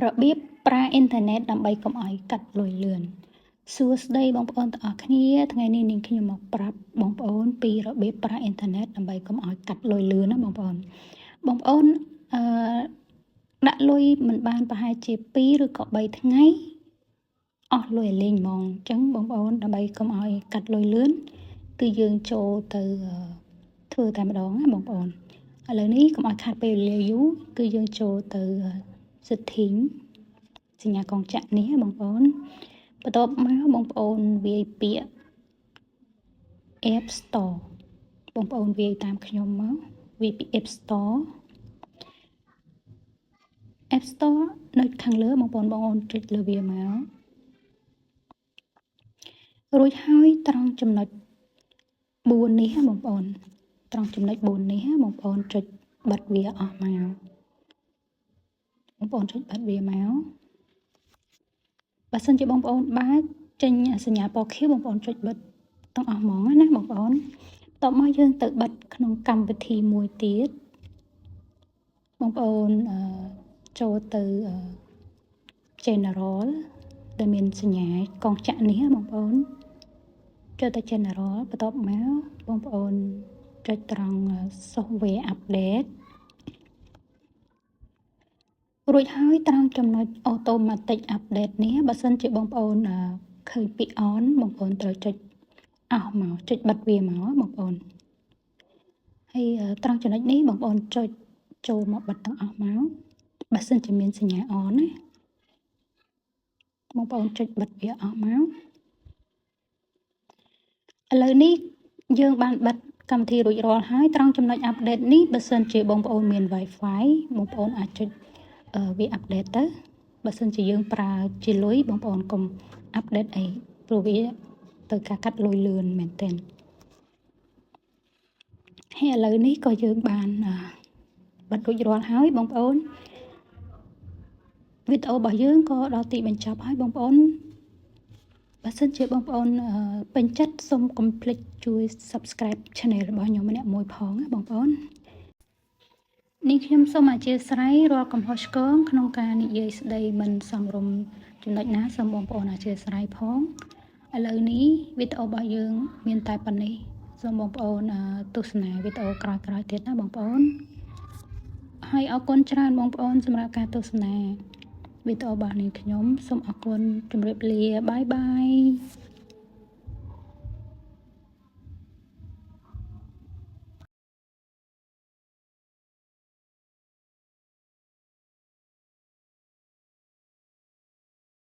របៀបប្រើអ៊ីនធឺណិតដើម្បីកុំឲ្យកាត់លុយលឿនសួស្តីបងប្អូនទាំងអស់គ្នាថ្ងៃនេះនាងខ្ញុំមកប្រាប់បងប្អូនពីរបៀបប្រើអ៊ីនធឺណិតដើម្បីកុំឲ្យកាត់លុយលឿនណាបងប្អូនអឺដាក់លុយមិនបានប្រហែលជា2ឬក៏3ថ្ងៃអស់លុយលេងហ្មងអញ្ចឹងបងប្អូនដើម្បីកុំឲ្យកាត់លុយលឿនគឺយើងចូលទៅធ្វើតែម្ដងណាបងប្អូនឥឡូវនេះកុំឲ្យខាតពេលវេលាយូរគឺយើងចូលទៅ setting សញ្ញាកងចក្រនេះបងប្អូនបន្ទាប់មកបងប្អូនវាយពាក្យ App Store បងប្អូនវាយតាមខ្ញុំមកវាយពី App Store នៅខាងលើបងប្អូនចុចលើវាមករួចហើយត្រង់ចំណុច4នេះបងប្អូនត្រង់ចំណុច4នេះបងប្អូនចុចបិទវាអស់មកបងប្អូនចុចបិទវាមកបើសិនជាបងប្អូនបើកចេញសញ្ញាពណ៌ខៀវបងប្អូនចុចបិទទាំងអស់ហ្មងណាបងប្អូនតបមកយើងទៅបិទក្នុងកម្មវិធីមួយទៀតបងប្អូនចូលទៅ General ដែលមានសញ្ញាកងចក្រនេះបងប្អូនចូលទៅ General បន្ទាប់មកបងប្អូនចុចត្រង់ Software Update រួចហើយត្រង់ចំណុច Automatic Update នេះបើសិនជាបងប្អូនឃើញពី On បងប្អូនត្រូវចុចអស់មកចុចបិទវាមកបងប្អូនហើយត្រង់ចំណុចនេះបងប្អូនចុចចូលមកបិទទាំងអស់មកបើសិនជាមានសញ្ញា On ណាបងប្អូនចុចបិទវាអស់មកឥឡូវនេះយើងបានបិទកម្មវិធីរួចរាល់ហើយត្រង់ចំណុច Update នេះបើសិនជាបងប្អូនមាន Wi-Fi បងប្អូនអាចចុចវា Update ទៅបើសិនជាយើងប្រើជាលុយបងប្អូនកុំ Update អីព្រោះវាទៅការកាត់លុយលឿនមែនទែនហើយឥឡូវនេះក៏យើងបានបិទរួចរាល់ហើយបងប្អូនវីដេអូរបស់យើងក៏ដល់ទីបញ្ចប់ហើយបងប្អូនបើសិនជាបងប្អូនពេញចិត្តសូមកុំភ្លេចជួយ Subscribe Channel របស់ខ្ញុំម្នាក់មួយផងណាបងប្អូននេះខ្ញុំសូមអធិស្ឋានរាល់កំហុសឆ្គងក្នុងការនិយាយស្ដីមិនសមរម្យចំណុចណាសូមបងប្អូនអធិស្ឋានផងឥឡូវនេះវីដេអូរបស់យើងមានតែប៉ុណ្ណេះសូមបងប្អូនទស្សនាវីដេអូក្រោយៗទៀតណាបងប្អូនហើយអរគុណច្រើនបងប្អូនសម្រាប់ការទស្សនាវីដេអូរបស់នាងខ្ញុំសូមអរគុណជម្រាបលាបាយបាយ